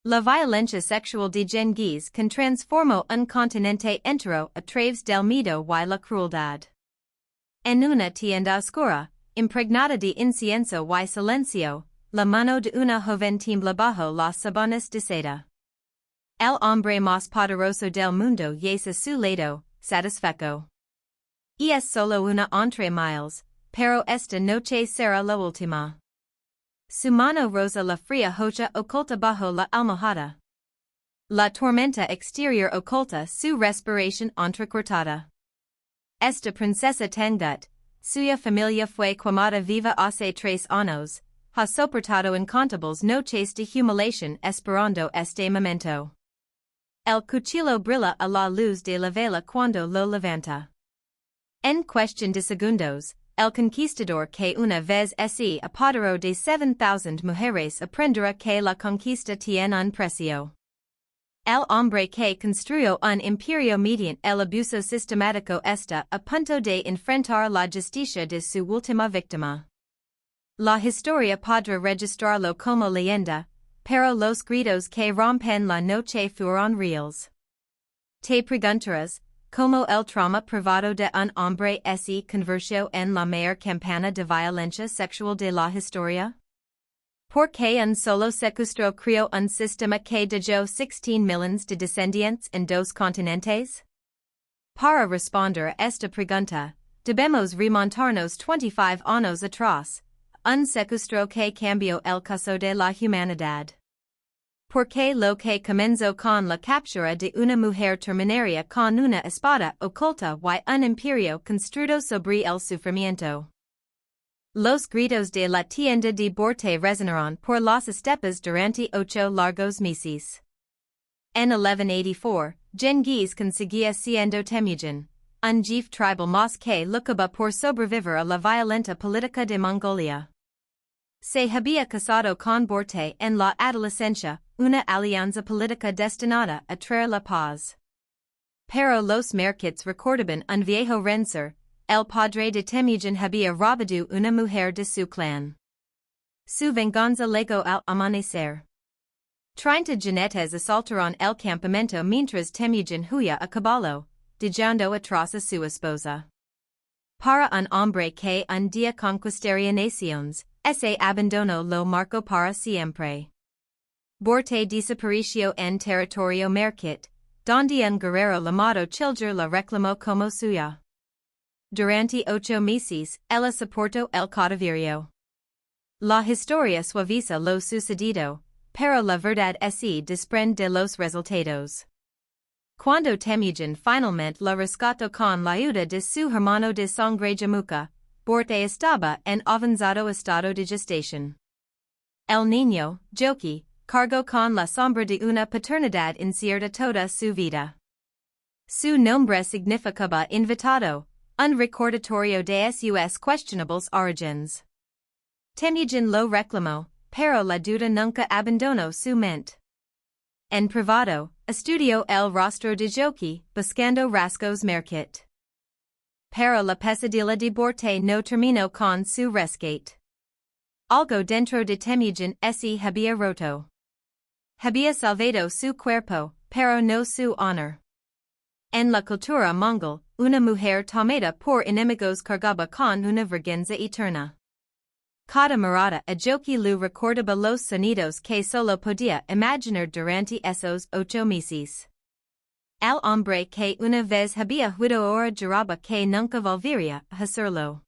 La violencia sexual de Genghis Khan transformó un continente entero a través del miedo y la crueldad. En una tienda oscura, impregnada de incienso y silencio, la mano de una joven tiembla bajo las sábanas de seda. El hombre más poderoso del mundo yace a su lado, satisfecho. Y es solo una entre miles, pero esta noche será la última. Su mano rosa la fría joya oculta bajo la almohada. La tormenta exterior oculta su respiración entrecortada. Esta princesa Tengut, suya familia fue quemada viva hace 3 años, ha soportado incontables noches de humiliación esperando este momento. El cuchillo brilla a la luz de la vela cuando lo levanta. En cuestión de segundos, el conquistador que una vez se apoderó de 7,000 mujeres aprenderá que la conquista tiene un precio. El hombre que construyó un imperio mediante el abuso sistemático está a punto de enfrentar la justicia de su última víctima. La historia podrá registrarlo como leyenda, pero los gritos que rompen la noche fueron reales. Te preguntarás, ¿cómo el trauma privado de un hombre se convirtió en la mayor campana de violencia sexual de la historia? ¿Por qué un solo secuestro creó un sistema que dejó 16 millones de descendientes en 2 continentes? Para responder a esta pregunta, debemos remontarnos 25 años atrás, un secuestro que cambió el caso de la humanidad. Porque lo que comenzó con la captura de una mujer terminaría con una espada oculta y un imperio construido sobre el sufrimiento. Los gritos de la tienda de Borte resonaron por las estepas durante 8 largos meses. En 1184, Genghis Khan seguía siendo Temujin, un jefe tribal más que luchaba por sobrevivir a la violenta política de Mongolia. Se había casado con Borte en la adolescencia, una alianza política destinada a traer la paz. Pero los mercados recordaban un viejo rencor, el padre de Temujin había robado una mujer de su clan. Su venganza llegó al amanecer. 30 jinetes asaltaron el campamento mientras Temujin huía a caballo, dejando atrás a su esposa. Para un hombre que un día conquistaría naciones, ese abandono lo marcó para siempre. Borte desapareció en territorio mercat, donde un guerrero llamado Chilger la reclamó como suya. Durante 8 meses, ella soportó el cautiverio. La historia suaviza lo sucedido, pero la verdad se desprende de los resultados. Cuando Temujin finalmente la rescató con la ayuda de su hermano de sangre Jamuka, Borte estaba en avanzado estado de gestación. El niño, Joki, cargó con la sombra de una paternidad incierta toda su vida. Su nombre significaba invitado, un recordatorio de sus questionables origins. Temujin lo reclamó, pero la duda nunca abandonó su mente. En privado, estudió el rostro de Joki, buscando rasgos mercat. Pero la pesadilla de Borte no terminó con su rescate. Algo dentro de Temujin se había roto. Había salvado su cuerpo, pero no su honor. En la cultura mongol, una mujer tomada por enemigos cargaba con una vergüenza eterna. Cada mirada a Joki lu recordaba los sonidos que solo podía imaginar durante esos 8 meses. El hombre que una vez había huido ahora juraba que nunca volvería a hacerlo.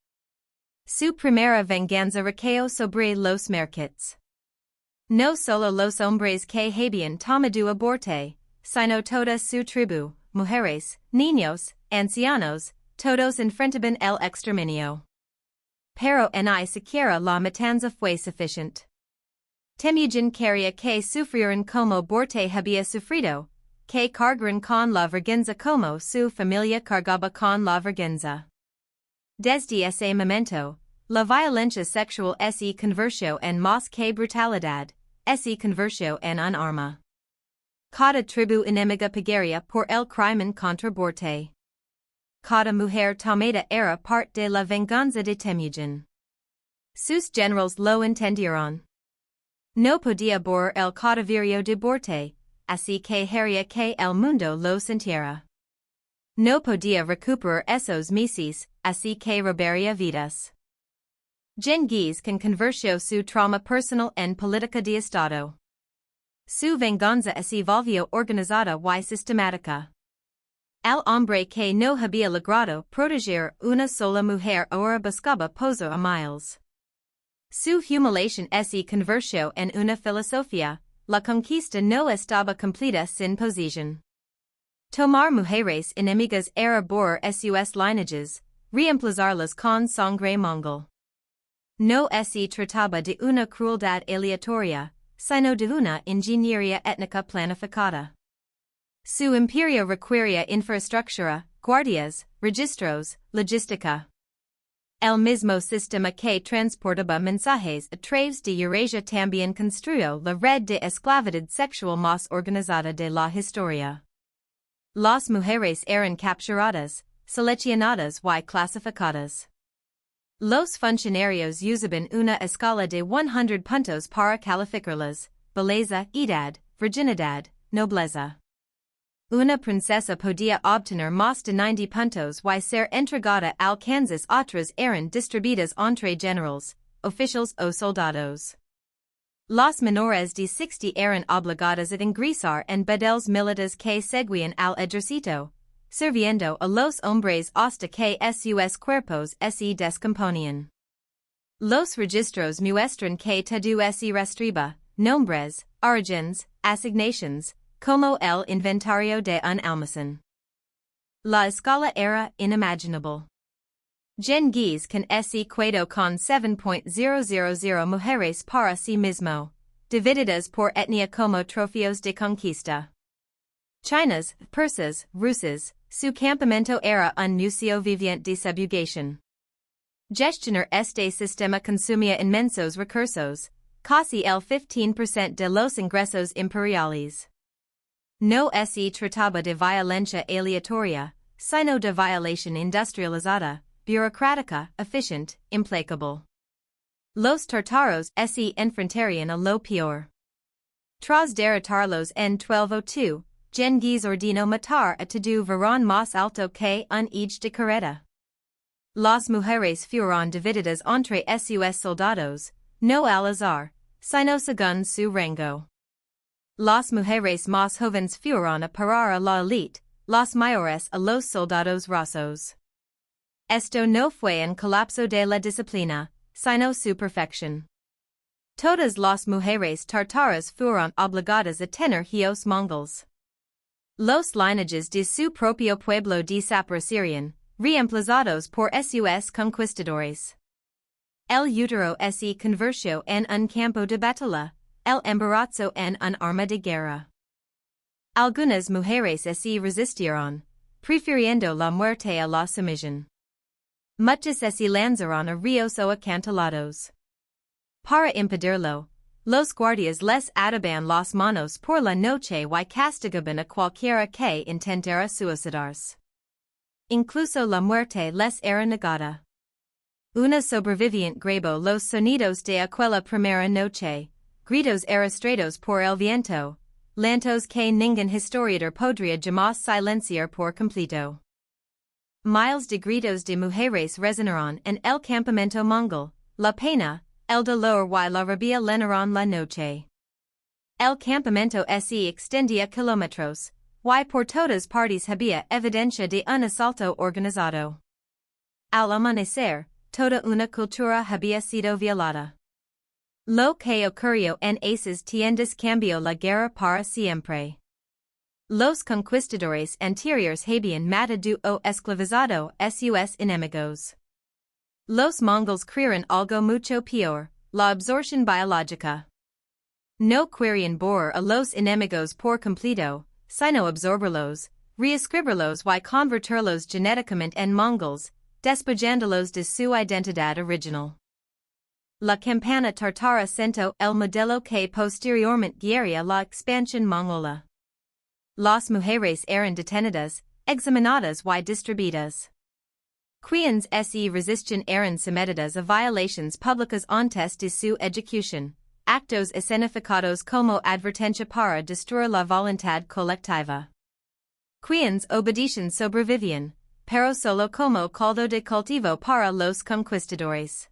Su primera venganza recayó sobre los mercats. No solo los hombres que habían tomado a Borte, sino toda su tribu, mujeres, niños, ancianos, todos enfrentaban el exterminio. Pero ni siquiera la matanza fue suficiente. Temujin quería que sufrieran como Borte había sufrido, que cargaran con la vergüenza como su familia cargaba con la vergüenza. Desde ese momento, la violencia sexual se convirtió en más que brutalidad, se convirtió en un arma. Cada tribu enemiga pagaría por el crimen contra Borte. Cada mujer tomada era parte de la venganza de Temujin. Sus generals lo entendieron. No podía borrar el cautiverio de Borte, así que haría que el mundo lo sintiera. No podía recuperar esos meses, así que robaría vidas. Genghis Khan convirtió su trauma personal en política de Estado. Su venganza se volvió organizada y sistemática. El hombre que no había logrado proteger una sola mujer ahora buscaba pozo a miles. Su humiliación se convirtió en una filosofía, la conquista no estaba completa sin posesión. Tomar mujeres enemigas era borrar sus lineages, reemplazarlas con sangre mongol. No se trataba de una crueldad aleatoria, sino de una ingeniería étnica planificada. Su imperio requería infraestructura, guardias, registros, logística. El mismo sistema que transportaba mensajes a través de Eurasia también construyó la red de esclavitud sexual más organizada de la historia. Las mujeres eran capturadas, seleccionadas y clasificadas. Los funcionarios usaban una escala de 100 puntos para calificarlas: belleza, edad, virginidad, nobleza. Una princesa podía obtener más de 90 puntos y ser entregada al Kansas. Otras eran distribuidas entre generals, oficiales o soldados. Las menores de 60 eran obligadas a ingresar en bedeles militares que seguían al ejército, sirviendo a los hombres hasta que sus cuerpos se descomponían. Los registros muestran que todo se rastreba: nombres, orígenes, asignaciones, como el inventario de un almacén. La escala era inimaginable. Genghis Khan se quedó con 7.000 mujeres para sí mismo, divididas por etnia como trofeos de conquista. Chinas, persas, rusas, su campamento era un museo viviente de subjugación. Gestionar este sistema consumía inmensos recursos, casi el 15% de los ingresos imperiales. No se trataba de violencia aleatoria, sino de violación industrializada, burocrática, eficiente, implacable. Los tártaros se enfrentarían a lo peor. Tras derrotarlos en 1202, Genghis ordenó matar a todo varón más alto que un hijo de carreta. Las mujeres fueron divididas entre sus soldados, no al azar, sino según su rango. Las mujeres más jóvenes fueron a parar a la élite, las mayores a los soldados rasos. Esto no fue un colapso de la disciplina, sino su perfección. Todas las mujeres tártaras fueron obligadas a tener hijos mongols. Los lineages de su propio pueblo desaparecieron, reemplazados por sus conquistadores. El útero se convirtió en un campo de batalla, el embarazo en un arma de guerra. Algunas mujeres se resistieron, prefiriendo la muerte a la sumisión. Muchas se lanzaron a ríos o acantilados. Para impedirlo, los guardias les ataban las manos por la noche y castigaban a cualquiera que intentara suicidarse. Incluso la muerte les era negada. Una sobreviviente grabó los sonidos de aquella primera noche, gritos arrastrados por el viento, llantos que ningún historiador podría jamás silenciar por completo. Miles de gritos de mujeres resonaron en el campamento mongol: la pena, el dolor y la rabia llenaron la noche. El campamento se extendía kilómetros, y por todas partes había evidencia de un asalto organizado. Al amanecer, toda una cultura había sido violada. Lo que ocurrió en esas tiendas cambió la guerra para siempre. Los conquistadores anteriores habían matado o esclavizado sus enemigos. Los mongols creyeron algo mucho peor: la absorción biológica. No querían borrar a los enemigos por completo, sino absorberlos, reescribirlos y convertirlos genéticamente en mongols, despojándolos de su identidad original. La campana tártara sentó el modelo que posteriormente guiaría la expansión mongola. Las mujeres eran detenidas, examinadas y distribuidas. Quienes se resistían eran sometidas a violaciones públicas antes de su ejecución, actos escenificados como advertencia para destruir la voluntad colectiva. Quienes obedecen sobrevivían, pero solo como caldo de cultivo para los conquistadores.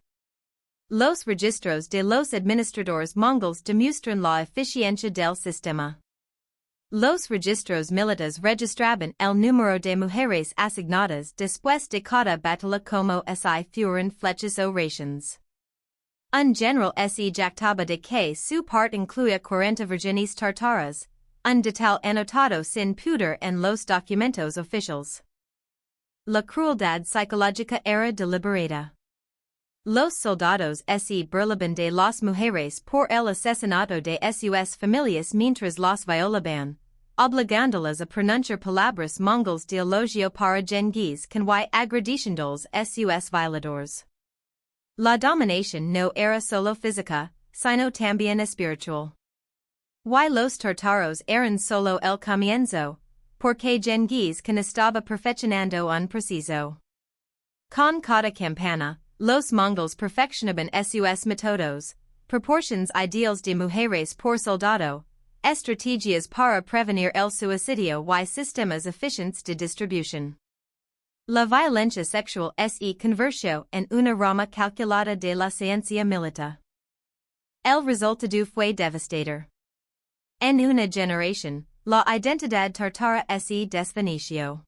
Los registros de los administradores mongols demuestran la eficiencia del sistema. Los registros militares registraban el número de mujeres asignadas después de cada batalla como si fueran flechas o rations. Un general se jactaba de que su parte incluía 40 virgenes tartaras, un detalle anotado sin pudor en los documentos oficiales. La crueldad psicológica era deliberada. Los soldados se burlaban de las mujeres por el asesinato de sus familias mientras las violaban, obligándolas a pronunciar palabras mongols de elogio para Genghis Khan y agradeciéndoles sus violadores. La dominación no era solo física, sino también espiritual. Y los tartaros eran solo el comienzo, porque Genghis Khan estaba perfeccionando un preciso. Con cada campana, los mongols perfeccionaban sus métodos, proporciones ideales de mujeres por soldado, estrategias para prevenir el suicidio y sistemas eficientes de distribución. La violencia sexual se convirtió en una rama calculada de la ciencia militar. El resultado fue devastador. En una generación, la identidad tartara se desvaneció.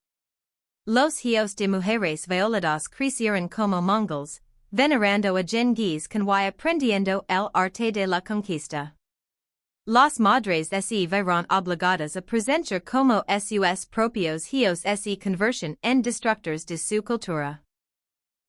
Los hijos de mujeres violadas crecieron como mongols, venerando a Genghis Khan y aprendiendo el arte de la conquista. Las madres se vieron obligadas a presentar como sus propios hijos se convirtieron en destructores de su cultura.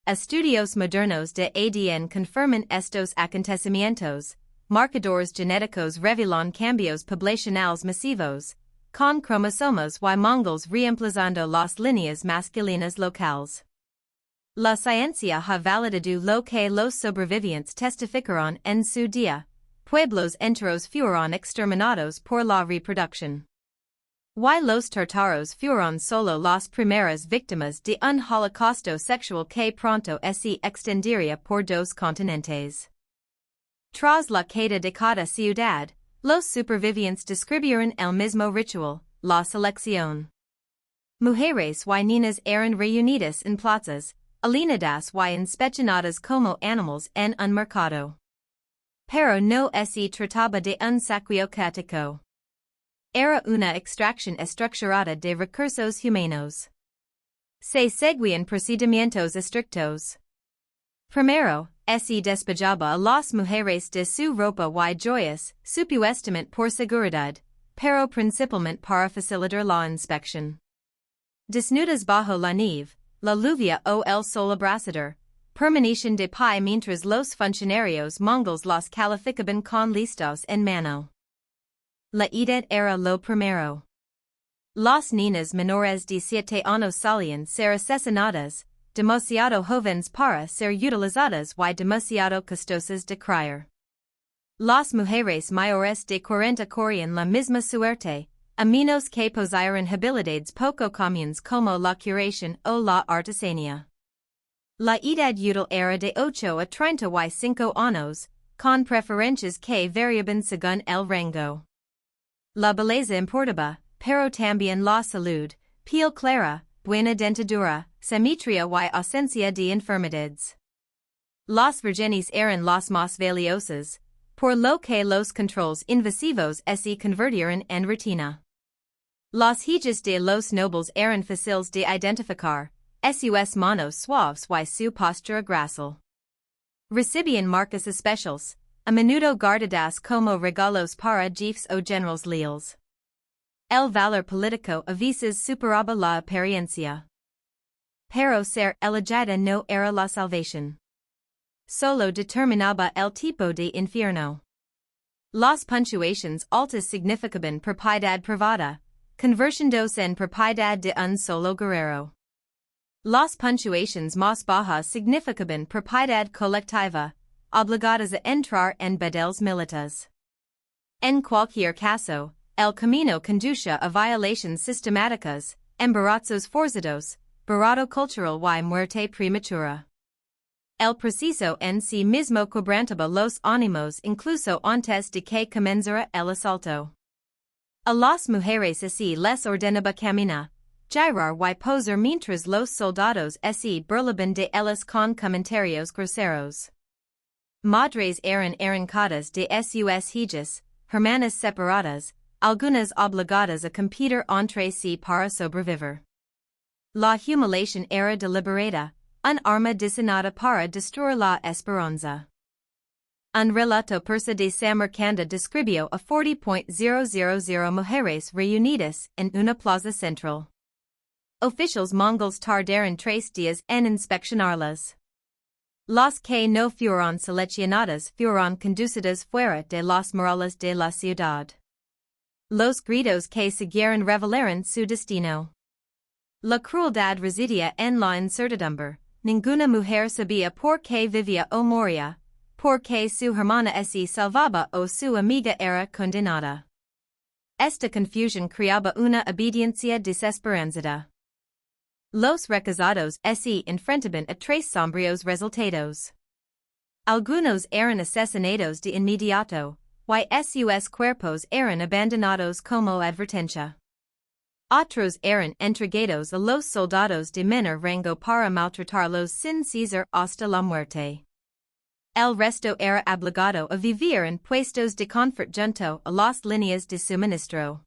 Estudios modernos de ADN confirman estos acontecimientos, marcadores genéticos revelan cambios poblacionales masivos, con cromosomas y mongols reemplazando las líneas masculinas locales. La ciencia ha validado lo que los sobrevivientes testificaron en su día, pueblos enteros fueron exterminados por la reproducción. Y los tartaros fueron solo las primeras víctimas de un holocausto sexual que pronto se extendería por dos continentes. Tras la caída de cada ciudad, los supervivientes describieron el mismo ritual, la selección. Mujeres y niñas eran reunidas en plazas, alienadas y inspeccionadas como animales en un mercado. Pero no se trataba de un saqueo caótico. Era una extracción estructurada de recursos humanos. Se seguían procedimientos estrictos. Primero, se despojaba a las mujeres de su ropa y joyas, supuestamente por seguridad, pero principalmente para facilitar la inspección. Desnudas bajo la nieve, la lluvia o el sol abrasador, permanecían de pie mientras los funcionarios mongols las calificaban con listos en mano. La edad era lo primero. Las niñas menores de 7 años solían ser asesinadas, demasiado jóvenes para ser utilizadas y demasiado costosas de criar. Las mujeres mayores de 40 corrían la misma suerte, a menos que poseyeran habilidades poco comunes como la curación o la artesanía. La edad útil era de 8 a 35 años, con preferencias que variaban según el rango. La belleza importaba, pero también la salud, piel clara, buena dentadura, simetría y ausencia de enfermedades. Las virgenes eran las más valiosas, por lo que los controles invasivos se convirtieron en rutina. Las hijas de los nobles eran fáciles de identificar, sus manos suaves y su postura grácil. Recibían marcas especiales, a menudo guardadas como regalos para jefes o generales leales. El valor político a veces superaba la apariencia. Pero ser elegida no era la salvación. Solo determinaba el tipo de infierno. Las puntuaciones altas significaban propiedad privada, convirtiéndose en propiedad de un solo guerrero. Las puntuaciones más bajas significaban propiedad colectiva, obligadas a entrar en battles militares. En cualquier caso, el camino conducía a violaciones sistemáticas, embarazos forzados, barato cultural y muerte prematura. el preciso en sí mismo quebrantaba los ánimos incluso antes de que comenzara el asalto. A las mujeres así les ordenaba caminar, girar y posar mientras los soldados se burlaban de ellas con comentarios groseros. Madres eran arrancadas de sus hijas, hermanas separadas, algunas obligadas a competir entre sí para sobrevivir. La humiliación era deliberada, un arma diseñada para destruir la esperanza. Un relato persa de Samarcanda describió a 40,000 mujeres reunidas en una plaza central. Oficials mongols tardaron 3 días en inspeccionarlas. Las que no fueron seleccionadas fueron conducidas fuera de las murallas de la ciudad. Los gritos que siguieron revelaron su destino. La crueldad residía en la incertidumbre. Ninguna mujer sabía por qué vivía o moría, porque su hermana se salvaba o su amiga era condenada. Esta confusión creaba una obediencia desesperanzada. Los recusados se enfrentaban a 3 sombríos resultados. Algunos eran asesinados de inmediato, y sus cuerpos eran abandonados como advertencia. Otros eran entregados a los soldados de menor rango para maltratarlos sin cesar hasta la muerte. El resto era obligado a vivir en puestos de confort junto a las líneas de suministro.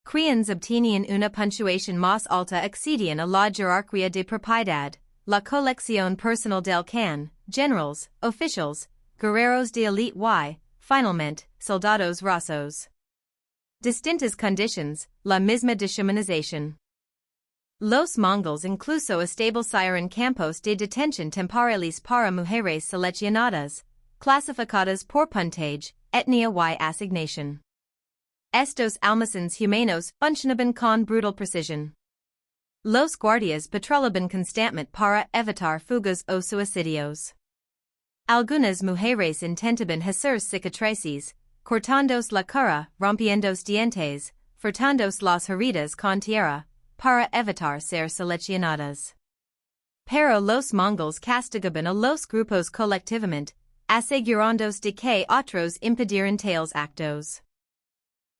Quienes obtenían una puntuación más alta accedían a la jerarquía de propiedad, la colección personal del Khan, generals, oficials, guerreros de élite y, finalmente, soldados rasos. Distintas conditions, la misma deshumanización. Los mongols incluso establecieron campos de detención temporales para mujeres seleccionadas, clasificadas por puntaje, etnia y asignación. Estos almacenes humanos funcionaban con brutal precisión. Los guardias patrullaban constantemente para evitar fugas o suicidios. Algunas mujeres intentaban hacer cicatrices, cortándose la cara, rompiéndose dientes, frotándose las heridas con tierra, para evitar ser seleccionadas. Pero los mongols castigaban a los grupos colectivamente, asegurándose de que otros impidieran tales actos.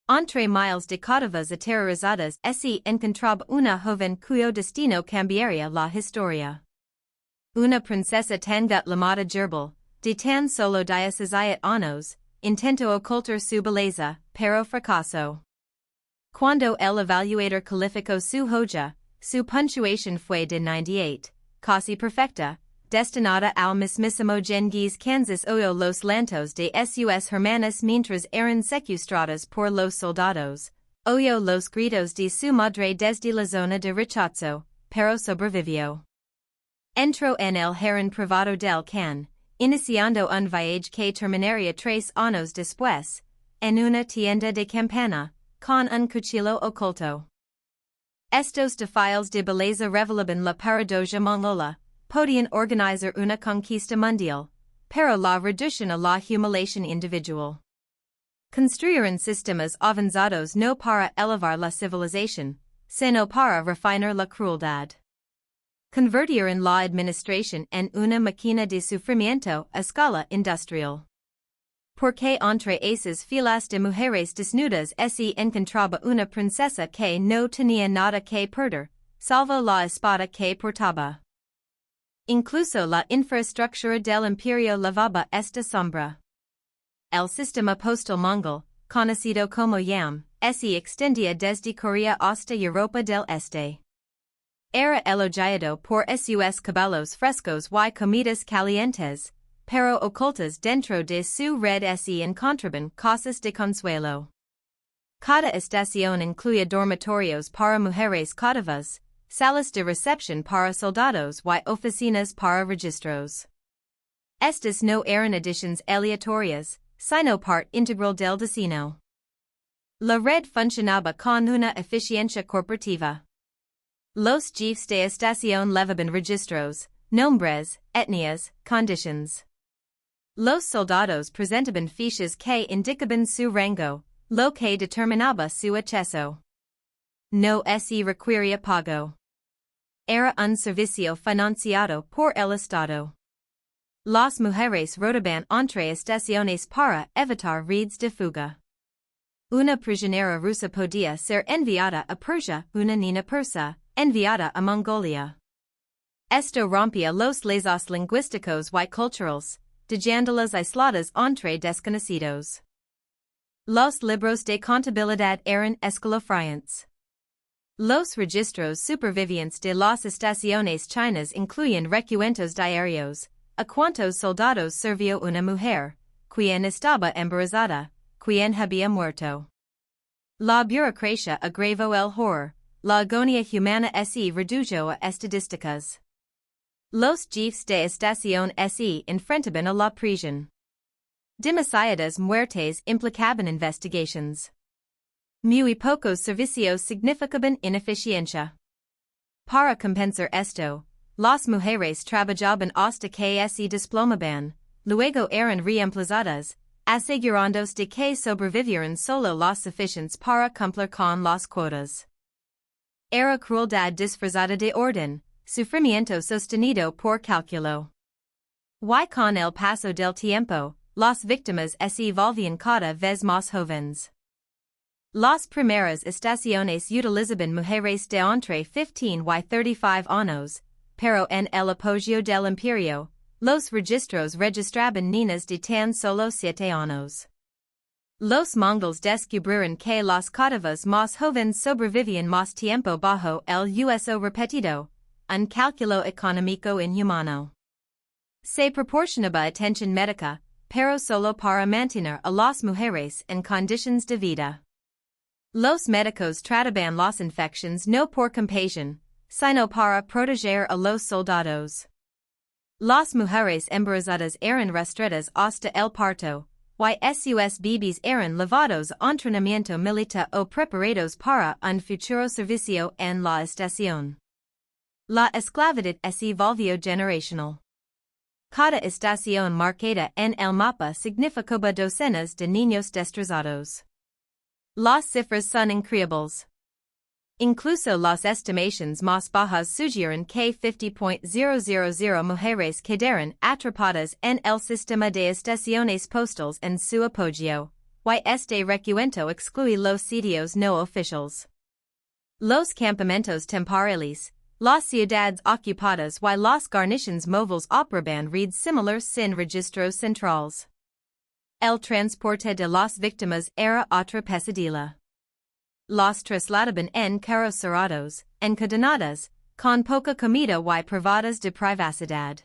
Entre miles de cautivas aterrorizadas se encontraba una joven cuyo destino cambiaría la historia. Una princesa Tangut llamada Gerbil, de tan solo 17 años, intentó ocultar su belleza, pero fracasó. Cuando el evaluador calificó su joya, su puntuación fue de 98, casi perfecta, destinada al mismísimo Genghis Khan. Oyó los lantos de sus hermanas mientras eran secuestradas por los soldados, oyó los gritos de su madre desde la zona de rechazo, pero sobrevivió. Entró en el harén privado del Khan, iniciando un viaje que terminaría 3 años después, en una tienda de campana, con un cuchillo oculto. Estos defiles de belleza revelaban la paradoja mongola, podían organizar una conquista mundial, pero la reducción a la humiliación individual. Construyeron sistemas avanzados no para elevar la civilización, sino para refinar la crueldad. Convirtieron la administración en una máquina de sufrimiento a escala industrial. Porque entre esas filas de mujeres desnudas se encontraba una princesa que no tenía nada que perder, salvo la espada que portaba. Incluso la infraestructura del imperio lavaba esta sombra. El sistema postal mongol, conocido como Yam, se extendía desde Corea hasta Europa del Este. Era elogiado por sus caballos frescos y comidas calientes, pero ocultas dentro de su red se encontraban cosas de consuelo. Cada estación incluía dormitorios para mujeres cautivas, salas de recepción para soldados y oficinas para registros. Estas no eran ediciones aleatorias, sino parte integral del diseño. La red funcionaba con una eficiencia corporativa. Los jefes de estación levaban registros, nombres, etnias, conditions. Los soldados presentaban fichas que indicaban su rango, lo que determinaba su acceso. No se requería pago. Era un servicio financiado por el Estado. Las mujeres rodaban entre estaciones para evitar redes de fuga. Una prisionera rusa podía ser enviada a Persia, una niña persa, enviada a Mongolia. Esto rompía los lazos lingüísticos y culturales, dejando las aisladas entre desconocidos. Los libros de contabilidad eran escalofriantes. Los registros supervivientes de las estaciones chinas incluyen recuentos diarios, a cuántos soldados sirvió una mujer, quien estaba embarazada, quien había muerto. La burocracia agravó el horror, la agonía humana se redujo a estadísticas. Los jefes de estación se enfrentaban a la prisión. Demasiadas muertes implicaban investigations. Muy pocos servicios significaban ineficiencia. Para compensar esto, las mujeres trabajaban hasta que se desplomaban, luego eran reemplazadas, asegurándose de que sobrevivieran solo las suficientes para cumplir con las cuotas. Era crueldad disfrazada de orden, sufrimiento sostenido por cálculo. Y con el paso del tiempo, las víctimas se volvían cada vez más jóvenes. Las primeras estaciones utilizaban mujeres de entre 15 y 35 años, pero en el apogeo del imperio, los registros registraban niñas de tan solo 7 años. Los mongols descubrieron que las cada vez más jóvenes sobrevivían más tiempo bajo el uso repetido, un cálculo económico inhumano. Se proporcionaba atención médica, pero solo para mantener a las mujeres en condiciones de vida. Los médicos trataban las infecciones no por compasión, sino para proteger a los soldados. Las mujeres embarazadas eran rastreadas hasta el parto, y sus bebés eran llevados a entrenamiento militar o preparados para un futuro servicio en la estación. La esclavitud se volvió generacional. Cada estación marcada en el mapa significaba docenas de niños destrozados. Las cifras son increíbles. Incluso las estimaciones más bajas sugieren que 50.000 mujeres quedaron atrapadas en el sistema de estaciones postales en su apogeo, y este recuento excluye los sitios no oficiales. Los campamentos temporales, las ciudades ocupadas y las garnizones móviles operaban redes similares sin registros centrales. El transporte de las víctimas era otra pesadilla. Las trasladaban en carros cerrados, encadenadas, con poca comida y privadas de privacidad.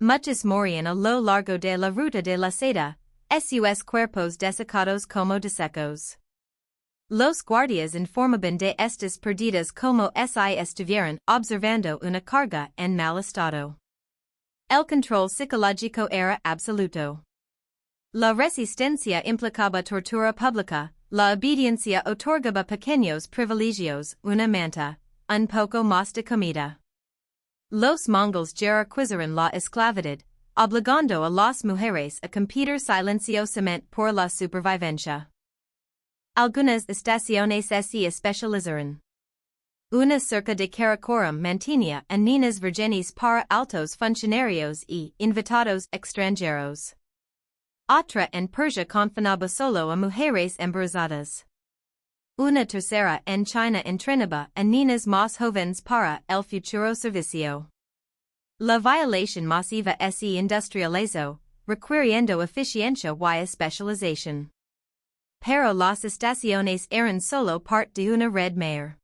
Muchas morían a lo largo de la ruta de la seda, sus cuerpos desecados como desecos. Los guardias informaban de estas perdidas como si estuvieran observando una carga en mal estado. El control psicológico era absoluto. La resistencia implicaba tortura pública, la obediencia otorgaba pequeños privilegios, una manta, un poco más de comida. Los mongols jerarquizaron la esclavitud, obligando a las mujeres a competir silenciosamente por la supervivencia. Algunas estaciones se especializaron. Una cerca de Karakoram mantenía a niñas virgenes para altos funcionarios y invitados extranjeros. Otra en Persia confinaba solo a mujeres embarazadas. Una tercera en China entrenaba a niñas más jóvenes para el futuro servicio. La violación masiva se industrializó, requiriendo eficiencia y especialización. Pero las estaciones eran solo parte de una red mayor.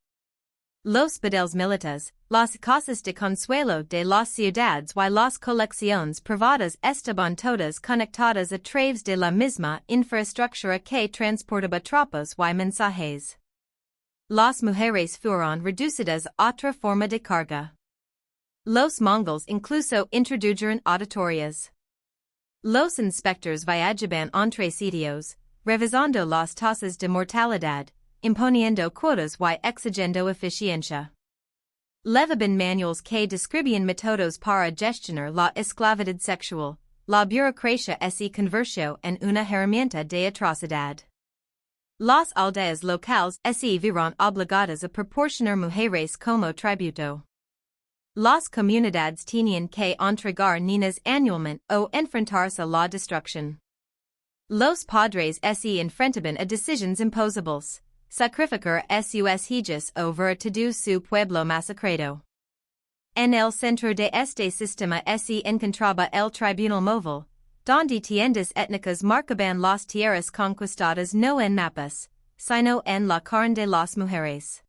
Los burdels militares, las casas de consuelo de las ciudades y las colecciones privadas estaban todas conectadas a través de la misma infraestructura que transportaba tropas y mensajes. Las mujeres fueron reducidas a otra forma de carga. Los mongols incluso introdujeron auditorias. Los inspectores viajaban entre sitios, revisando las tasas de mortalidad, imponiendo cuotas y exigiendo eficiencia. Levaban manuals que describían métodos para gestionar la esclavitud sexual, la burocracia se convirtió en una herramienta de atrocidad. Las aldeas locales se vieron obligadas a proporcionar mujeres como tributo. Las comunidades tenían que entregar niñas anualmente o enfrentarse a la destrucción. Los padres se enfrentaban a decisiones imposibles, sacrificar sus hijas o ver todo su pueblo masacrado. En el centro de este sistema se encontraba el tribunal móvil, donde tiendas étnicas marcaban las tierras conquistadas no en mapas, sino en la carne de las mujeres.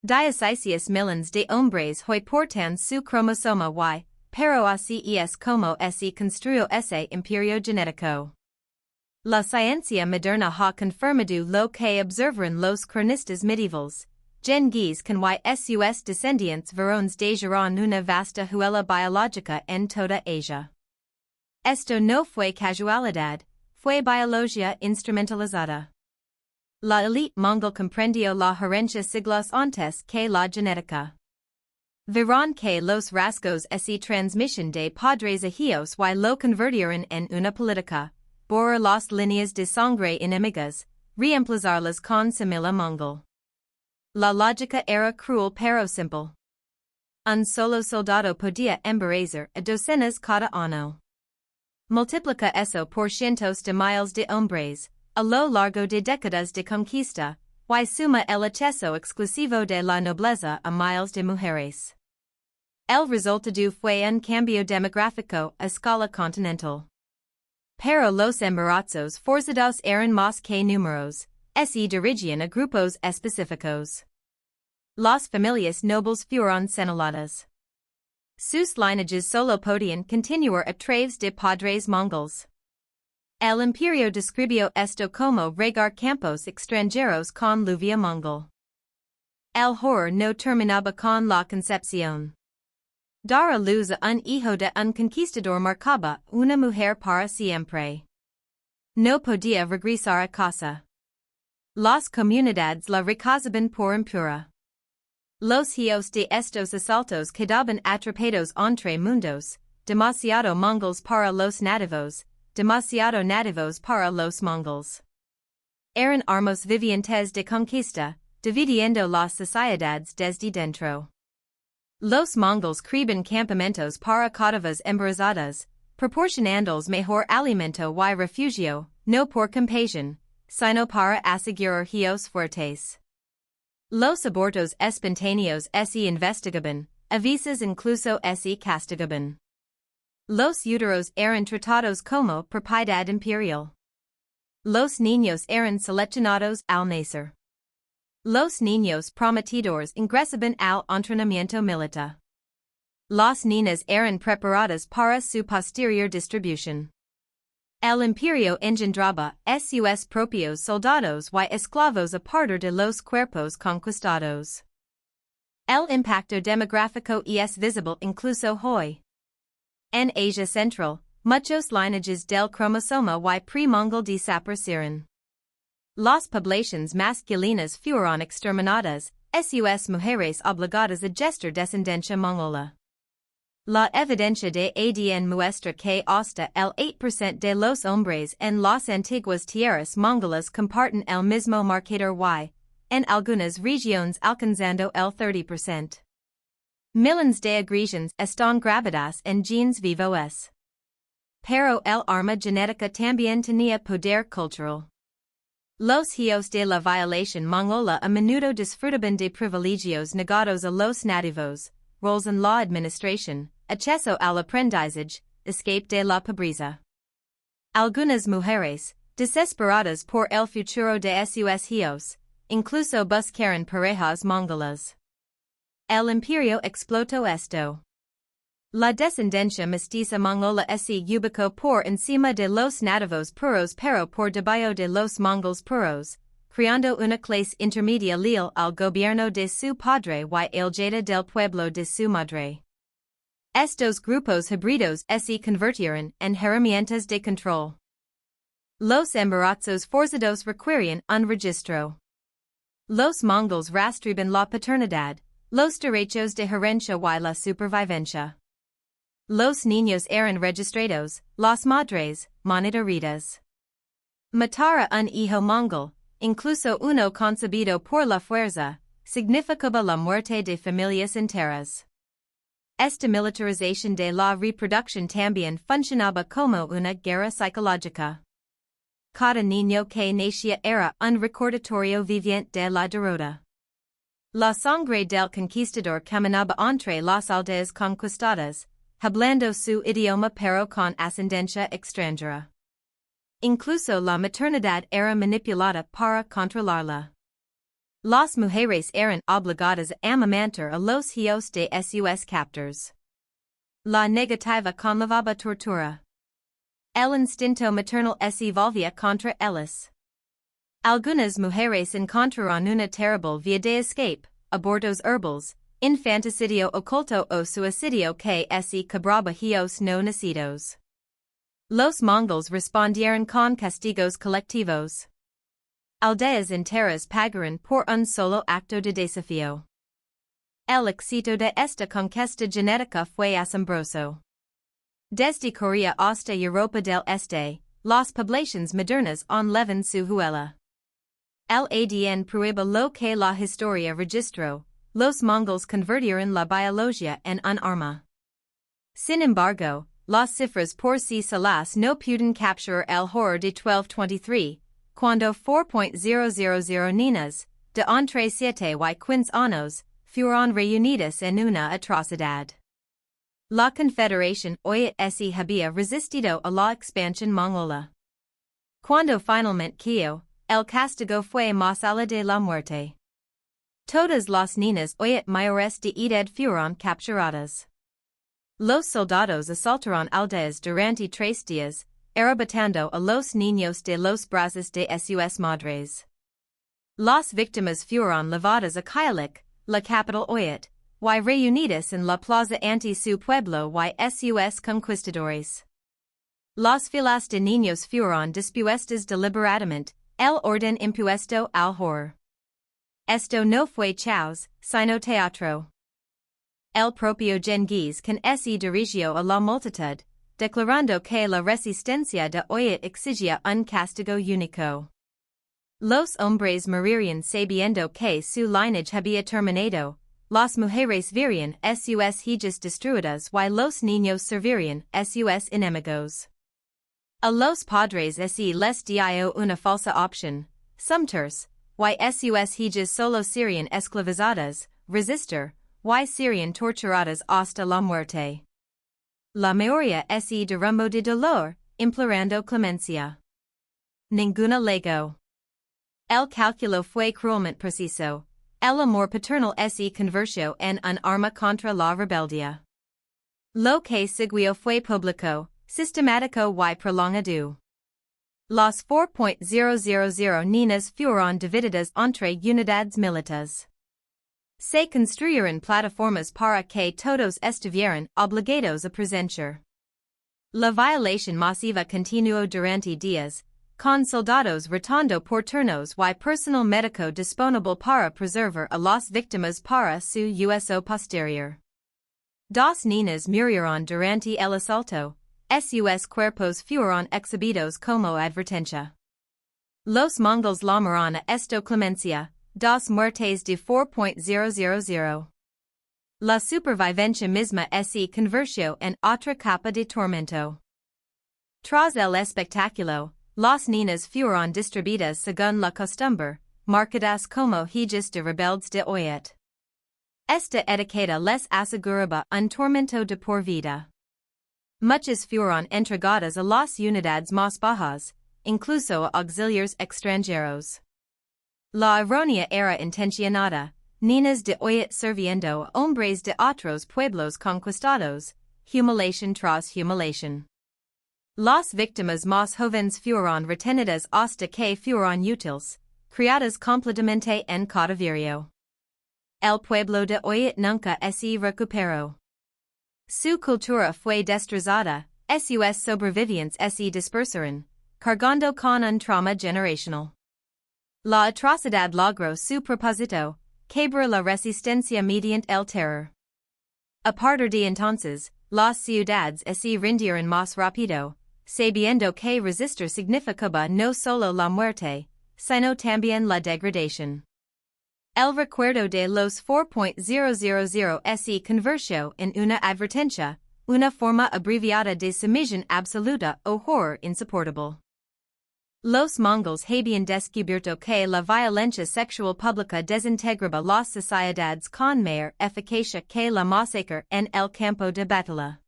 16 millones de hombres hoy portan su cromosoma Y, pero así es como se construyó ese imperio genético. La ciencia moderna ha confirmado lo que observaron los cronistas medievales. Genghis Khan y sus descendientes varones dejaron una vasta huella biológica en toda Asia. Esto no fue casualidad, fue biología instrumentalizada. La élite mongol comprendió la herencia siglos antes que la genética. Vieron que los rasgos se transmisión de padres a hijos y lo convirtieron en una política, borrar las líneas de sangre enemigas, reemplazarlas con semilla mongol. La lógica era cruel pero simple. Un solo soldado podía embarazar a docenas cada año. Multiplica eso por cientos de miles de hombres, a lo largo de décadas de conquista, y suma el acceso exclusivo de la nobleza a miles de mujeres. El resultado fue un cambio demográfico a escala continental. Pero los embarazos forzados eran más que números, se dirigían a grupos específicos. Las familias nobles fueron señaladas. Sus lineages solo podían continuar a través de padres mongols. El imperio describió esto como regar campos extranjeros con lluvia mongol. El horror no terminaba con la concepción. Dar a luz a un hijo de un conquistador marcaba una mujer para siempre. No podía regresar a casa. Las comunidades la rechazaban por impura. Los hijos de estos asaltos quedaban atrapados entre mundos, demasiado mongols para los nativos, demasiado nativos para los mongols. Eran armas vivientes de conquista, dividiendo las sociedades desde dentro. Los mongols creaban campamentos para caudillas embarazadas, proporcionándoles mejor alimento y refugio, no por compasión, sino para asegurar hijos fuertes. Los abortos espontáneos se investigaban, a veces incluso se castigaban. Los úteros eran tratados como propiedad imperial. Los niños eran seleccionados al nacer. Los niños prometedores ingresaban al entrenamiento militar. Las niñas eran preparadas para su posterior distribución. El imperio engendraba sus propios soldados y esclavos a partir de los cuerpos conquistados. El impacto demográfico es visible incluso hoy. En Asia Central, muchos lineages del cromosoma Y pre-mongol desaparecieron. Las poblaciones masculinas fueron exterminadas, sus mujeres obligadas a gestar descendencia mongola. La evidencia de ADN muestra que hasta el 8% de los hombres en las antiguas tierras mongolas comparten el mismo marcador Y, en algunas regiones alcanzando el 30%. Millones de agresiones están grabadas en genes vivos. Pero el arma genética también tenía poder cultural. Los hijos de la violación mongola a menudo disfrutaban de privilegios negados a los nativos, roles en la administración, acceso al aprendizaje, escape de la pobreza. Algunas mujeres, desesperadas por el futuro de sus hijos, incluso buscaron parejas mongolas. El imperio explotó esto. La descendencia mestiza mongola se ubicó por encima de los nativos puros pero por debajo de los mongols puros, creando una clase intermedia leal al gobierno de su padre y aljada del pueblo de su madre. Estos grupos híbridos se convirtieron en herramientas de control. Los embarazos forzados requirían un registro. Los mongols rastreaban la paternidad, los derechos de herencia y la supervivencia. Los niños eran registrados, las madres, monitoreadas. Matar a un hijo mongol, incluso uno concebido por la fuerza, significaba la muerte de familias enteras. Esta militarización de la reproducción también funcionaba como una guerra psicológica. Cada niño que nacía era un recordatorio viviente de la derrota. La sangre del conquistador caminaba entre las aldeas conquistadas, hablando su idioma pero con ascendencia extranjera. Incluso la maternidad era manipulada para controlarla. Las mujeres eran obligadas a amamantar a los hijos de sus captors. La negativa conllevaba tortura. El instinto maternal se volvía contra ellas. Algunas mujeres encontraron una terrible vía de escape, abortos herbales, infanticidio oculto o suicidio que se cobraba hijos no nacidos. Los mongols respondieron con castigos colectivos. Aldeas enteras pagaron por un solo acto de desafío. El éxito de esta conquista genética fue asombroso. Desde Corea hasta Europa del Este, las poblaciones modernas enlevan su huella. El ADN prueba lo que la historia registró, los mongols convirtieron la biología en un arma. Sin embargo, las cifras por sí solas no pueden capturar el horror de 1223, cuando 4.000 niñas, de entre 7 y 15 años, fueron reunidas en una atrocidad. La Confederación Oyat se había resistido a la expansión mongola. Cuando finalmente cayó, el castigo fue más allá de la muerte. Todas las niñas Oyat mayores de edad fueron capturadas. Los soldados asaltaron aldeas durante 3 días, arrebatando a los niños de los brazos de sus madres. Las víctimas fueron llevadas a Kayalik, la capital Oyat, y reunidas en la plaza ante su pueblo y sus conquistadores. Las filas de niños fueron dispuestas deliberadamente, el orden impuesto al horror. Esto no fue chaos, sino teatro. El propio Genghis Khan se dirigió a la multitud, declarando que la resistencia de Oyat exigía un castigo único. Los hombres morirían sabiendo que su linaje había terminado, las mujeres verían sus hijas destruidas y los niños servirían sus enemigos. A los padres se les dio una falsa opción, sumters, y sus hijas solo serían esclavizadas, resistir, y serían torturadas hasta la muerte. La mayoría se derramó de dolor, implorando clemencia. Ninguna legó. El cálculo fue cruelmente preciso. El amor paternal se convirtió en un arma contra la rebeldía. Lo que siguió fue público, sistemático y prolongado. Las 4.000 niñas fueron divididas entre unidades militares. Se construyeron plataformas para que todos estuvieran obligados a presenciar. La violación masiva continuó durante días, con soldados rotando por turnos y personal médico disponible para preservar a las víctimas para su uso posterior. 2 niñas murieron durante el asalto, sus cuerpos fueron exhibidos como advertencia. Los mongols llamaron a esto clemencia, 2 muertes de 4.000. La supervivencia misma se convirtió en otra capa de tormento. Tras el espectáculo, las niñas fueron distribuidas según la costumbre, marcadas como hijas de rebeldes de Oyat. Esta etiqueta les aseguraba un tormento de por vida. Muchas fueron entregadas a las unidades más bajas, incluso a auxiliares extranjeros. La ironía era intencionada, niñas de Oyat sirviendo a hombres de otros pueblos conquistados, humiliación tras humiliación. Las víctimas más jóvenes fueron retenidas hasta que fueron útiles, criadas completamente en cautiverio. El pueblo de Oyat nunca se recuperó. Su cultura fue destrozada, sus sobrevivientes se dispersaron, cargando con un trauma generacional. La atrocidad logró su propósito, quebrar la resistencia mediante el terror. A partir de entonces, las ciudades se rindieron más rápido, sabiendo que resistir significaba no solo la muerte, sino también la degradación. El recuerdo de los 4.000 se convirtió en una advertencia, una forma abreviada de sumisión absoluta o horror insoportable. Los Mongols habían descubierto que la violencia sexual pública desintegraba las sociedades con mayor eficacia que la masacre en el campo de batalla.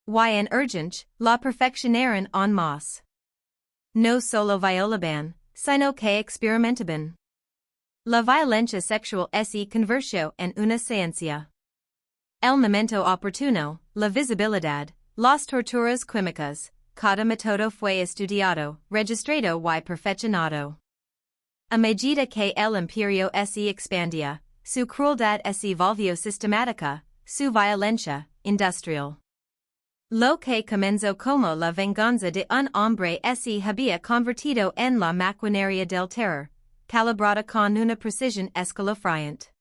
Y en urgente, la perfeccionaron en más. No solo violaban, sino que experimentaban. La violencia sexual se convirtió en una ciencia. El momento oportuno, la visibilidad, las torturas químicas, cada método fue estudiado, registrado y perfeccionado. A medida que el imperio se expandía, su crueldad se volvió sistemática, su violencia, industrial. Lo que comenzó como la venganza de un hombre se había convertido en la maquinaria del terror, calibrada con una precisión escalofriante.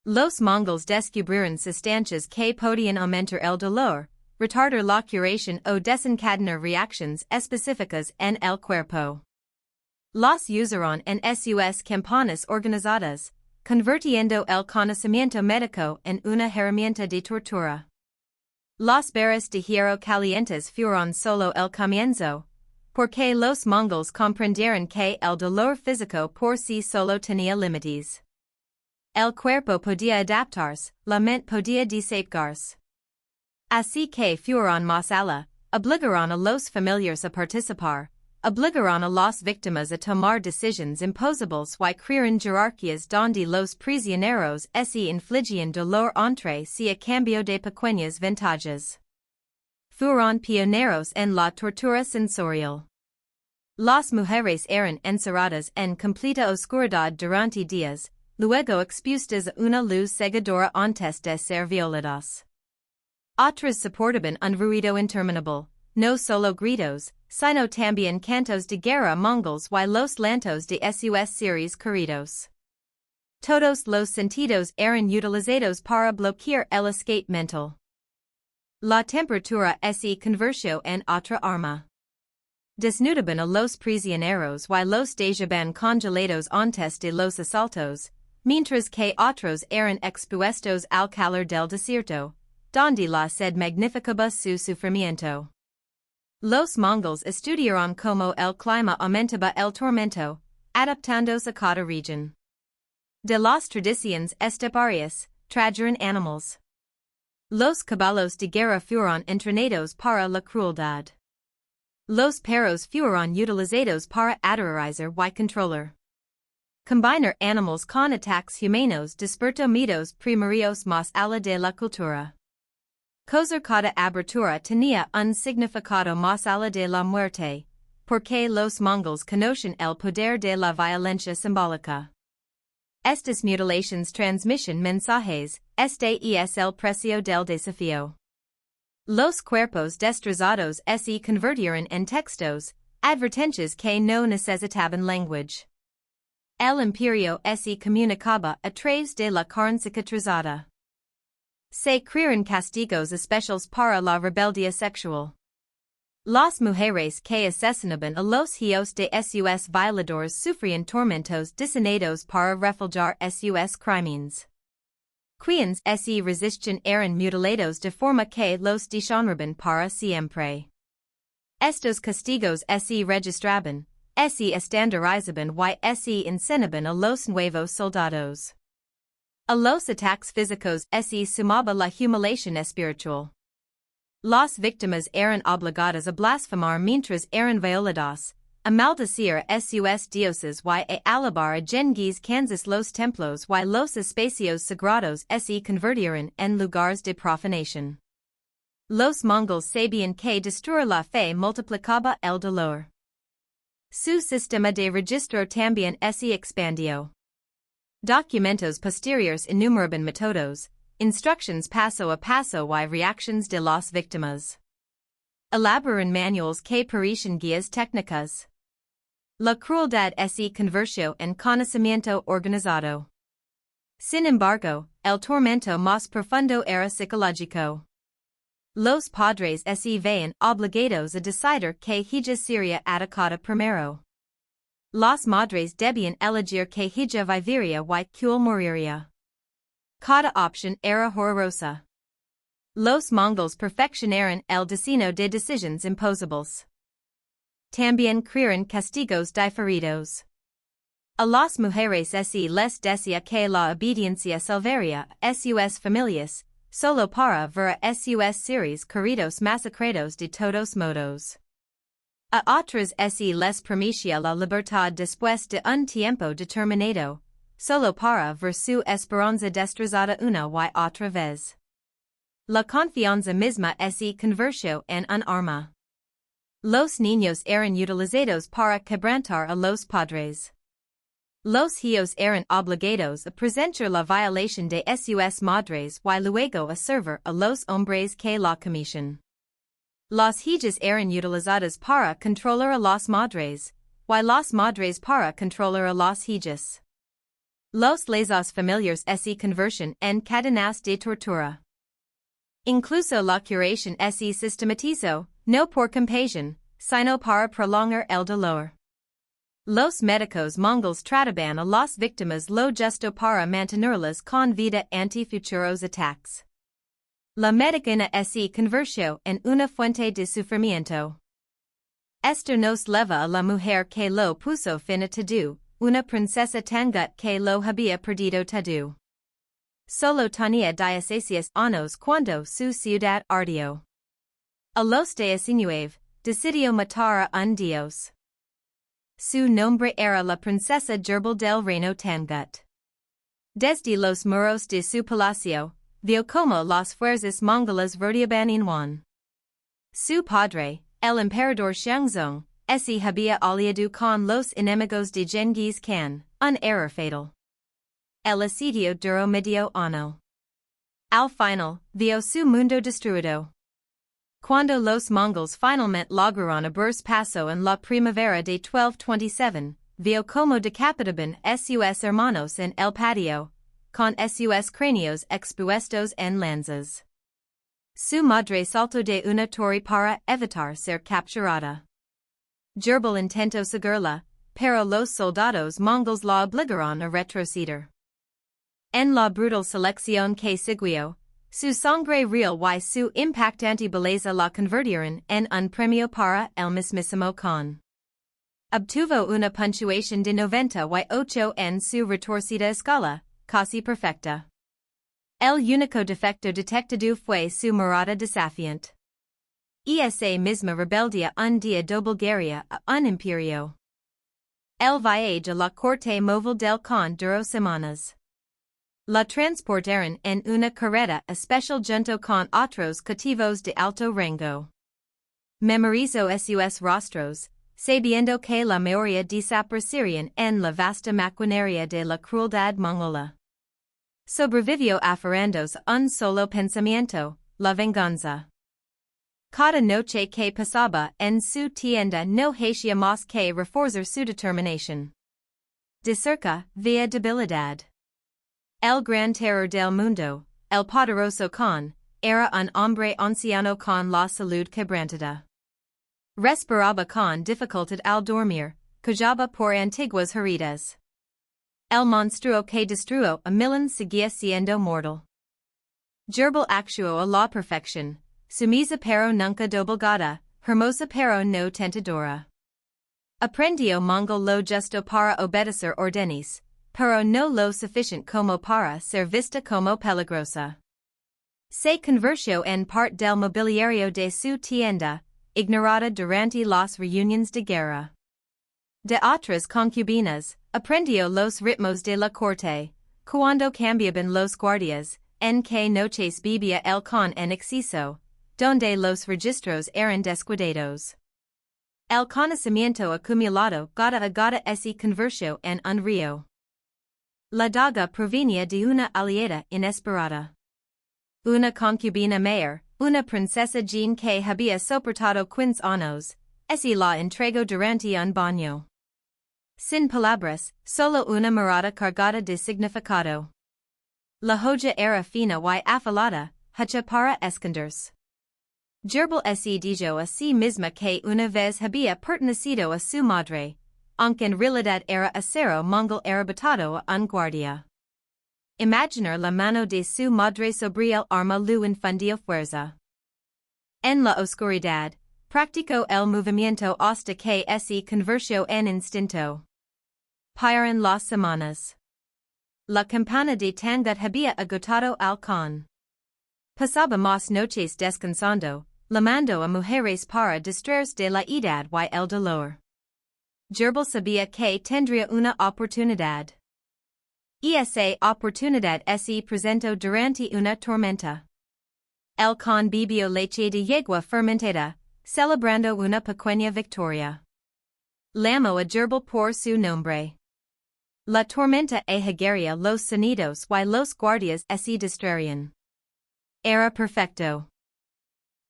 Los Mongols descubrieron sustancias que podían aumentar el dolor, retardar la curación o desencadenar reacciones específicas en el cuerpo. Las usaron en sus campañas organizadas, convirtiendo el conocimiento médico en una herramienta de tortura. Las barras de hierro calientes fueron solo el comienzo, porque los Mongols comprendieron que el dolor físico por sí solo tenía límites. El cuerpo podía adaptarse, la mente podía disapegarse. Así que fueron más allá, obligaron a los familiares a participar, obligaron a las víctimas a tomar decisiones imposibles y crearon jerarquías donde los prisioneros se infligían dolor entre sí a cambio de pequeñas ventajas. Fueron pioneros en la tortura sensorial. Las mujeres eran encerradas en completa oscuridad durante días, luego expuestas a una luz cegadora antes de ser violadas. Otras soportaban un ruido interminable, no solo gritos, sino también cantos de guerra mongols y los lantos de sus seres queridos. Todos los sentidos eran utilizados para bloquear el escape mental. La temperatura se convirtió en otra arma. Desnudaban a los prisioneros y los dejaban congelados antes de los asaltos, mientras que otros eran expuestos al calor del desierto, donde la sed magnificaba su sufrimiento. Los Mongols estudiaron cómo el clima aumentaba el tormento, adaptándose a cada región. De las tradiciones esteparias, trajeron animales. Los caballos de guerra fueron entrenados para la crueldad. Los perros fueron utilizados para aterrorizar y controlar. Combinar animals con ataques humanos despertó miedos primarios más allá de la cultura. Coser cada abertura tenía un significado más allá de la muerte, porque los Mongols conocen el poder de la violencia simbólica. Estas mutilaciones transmiten mensajes, este es el precio del desafío. Los cuerpos destrozados se convirtieron en textos, advertencias que no necesitaban lenguaje. El imperio se comunicaba a través de la carne cicatrizada. Se crearon castigos especiales para la rebeldía sexual. Las mujeres que asesinaban a los hijos de sus violadores sufrían tormentos diseñados para reflejar sus crímenes. Quienes se resistían eran mutilados de forma que los deshonraban para siempre. Estos castigos se registraban, se estandarizaban y se enseñaban a los nuevos soldados. A los ataques físicos se sumaba la humiliación espiritual. Las víctimas eran obligadas a blasfemar mientras eran violadas, a maldecir a sus dioses y a alabar a Genghis Khan. Los templos y los espacios sagrados se convirtieron en lugares de profanación. Los Mongols sabían que destruir la fe multiplicaba el dolor. Su sistema de registro también se expandió. Documentos posteriores enumeraban métodos, instructions paso a paso y reacciones de las víctimas. Elaboraron manuales que parecían guías técnicas. La crueldad se convirtió en conocimiento organizado. Sin embargo, el tormento más profundo era psicológico. Los padres se veían obligados a decidir que ella sería atacada primero. Las Madres debían elegir que hija viviría y que moriría. Cada opción era horrorosa. Los Mongols perfeccionaron el diseño de decisiones imposibles. También crearon castigos diferidos. A las mujeres se les decía que la obediencia salvaría sus familias, solo para ver sus seres queridos masacrados de todos modos. A otras se les permitía la libertad después de un tiempo determinado, solo para ver su esperanza destrozada una y otra vez. La confianza misma se convirtió en un arma. Los niños eran utilizados para quebrantar a los padres. Los hijos eran obligados a presentar la violación de sus madres y luego a servir a los hombres que la comisión. Las hijas eran utilizadas para controlar a las madres, y las madres para controlar a las hijas. Los lazos familiares se convirtieron en cadenas de tortura. Incluso la curación se sistematizó, no por compasión, sino para prolongar el dolor. Los médicos mongols trataban a las víctimas lo justo para mantenerlas con vida ante futuros ataques. La medicina se convirtió en una fuente de sufrimiento. Esto nos lleva a la mujer que lo puso fin a todo, una princesa Tangut que lo había perdido todo. Solo tenía 16 años cuando su ciudad ardió. A los 19, decidió matar a un dios. Su nombre era la princesa Gerbil del Reino Tangut. Desde los muros de su palacio, vio como las fuerzas mongolas vertiaban en Juan. Su padre, el emperador Xiangzong, se había aliado con los enemigos de Genghis Khan, un error fatal. El asedio duró medio año. Al final, vio su mundo destruido. Cuando los mongols finalmente lograron abrirse paso en la primavera de 1227, vio como decapitaban sus hermanos en el patio, con sus cráneos expuestos en lanzas. Su madre saltó de una torre para evitar ser capturada. Gerbil intentó seguirla, pero los soldados mongols la obligaron a retroceder. En la brutal selección que siguió, su sangre real y su impactante belleza la convirtieron en un premio para el mismísimo Khan. Obtuvo una puntuación de 98 en su retorcida escala, casi perfecta. El único defecto detectado fue su mirada desafiante. Esa misma rebeldía un día doblegaría a un imperio. El viaje a la corte móvil del Khan duró semanas. La transportaron en una carreta especial junto con otros cautivos de alto rango. Memorizó sus rostros, sabiendo que la mayoría desaparecerían en la vasta maquinaria de la crueldad mongola. Sobrevivió aferrándose a un solo pensamiento, la venganza. Cada noche que pasaba en su tienda no hacía más que reforzar su determinación. De cerca, vía debilidad. El gran terror del mundo, el poderoso Khan, era un hombre anciano con la salud quebrantada. Respiraba con dificultad al dormir, callaba por antiguas heridas. El monstruo que destruyó a Milan seguía siendo mortal. Gerbil actuó a la perfección, sumisa pero nunca doblegada, hermosa pero no tentadora. Aprendió mongol lo justo para obedecer órdenes, pero no lo suficiente como para ser vista como peligrosa. Se convirtió en parte del mobiliario de su tienda, ignorada durante las reuniones de guerra. De otras concubinas, aprendió los ritmos de la corte, cuando cambiaban los guardias, en que noches vivía el Khan en exceso, donde los registros eran descuidados. El conocimiento acumulado gota a gota se convirtió en un río. La daga provenía de una aliada inesperada. Una concubina mayor, una princesa Jean que había soportado 15 años, se la entregó durante un baño. Sin palabras, solo una mirada cargada de significado. La joya era fina y afilada, hecha para esconderse. Gerbil se dijo a sí misma que una vez había pertenecido a su madre, aunque en realidad era acero mongol arrebatado a un guardia. Imaginar la mano de su madre sobre el arma lo infundió fuerza. En la oscuridad, practicó el movimiento hasta que se convirtió en instinto. Pasaron las semanas. La campana de Tangut había agotado al Khan. Pasaba más noches descansando, llamando a mujeres para distraerse de la edad y el dolor. Gerbel sabía que tendría una oportunidad. Esa oportunidad se presentó durante una tormenta. El Khan bebió leche de yegua fermentada, celebrando una pequeña victoria. Llamó a Gerbel por su nombre. La tormenta ahegaría los sonidos y los guardias se distraían. Era perfecto.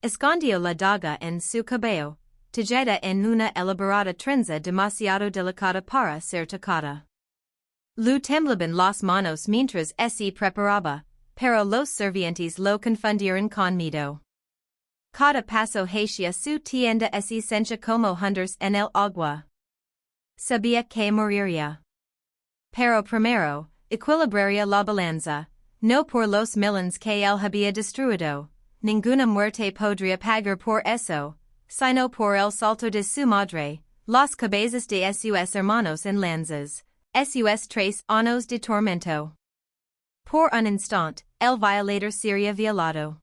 Escondió la daga en su cabello, tallada en una elaborada trenza demasiado delicada para ser tocada. Lo temblaban las manos mientras se preparaba, pero los sirvientes lo confundieron con miedo. Cada paso hacia su tienda se sentía como hundirse en el agua. Sabía que moriría. Pero primero, equilibraría la balanza, no por los millones que él había destruido, ninguna muerte podría pagar por eso, sino por el salto de su madre, las cabezas de sus hermanos en lanzas, sus 3 años de tormento. Por un instante, el violador sería violado.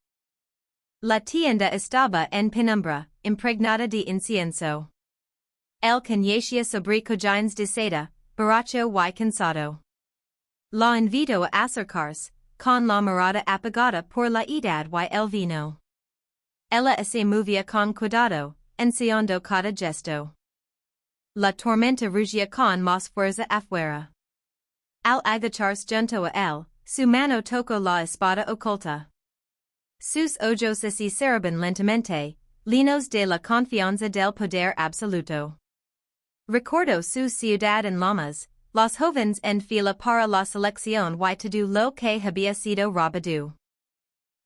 La tienda estaba en penumbra, impregnada de incienso. El Khan yacía sobre cojines de seda, borracho y cansado. La invitó a acercarse, con la mirada apagada por la edad y el vino. Ella se movía con cuidado, ensayando cada gesto. La tormenta rugía con más fuerza afuera. Al agacharse junto a él, su mano tocó la espada oculta. Sus ojos se cerraban lentamente, llenos de la confianza del poder absoluto. Recordó su ciudad en llamas, los jóvenes en fila para la selección y todo lo que había sido robado.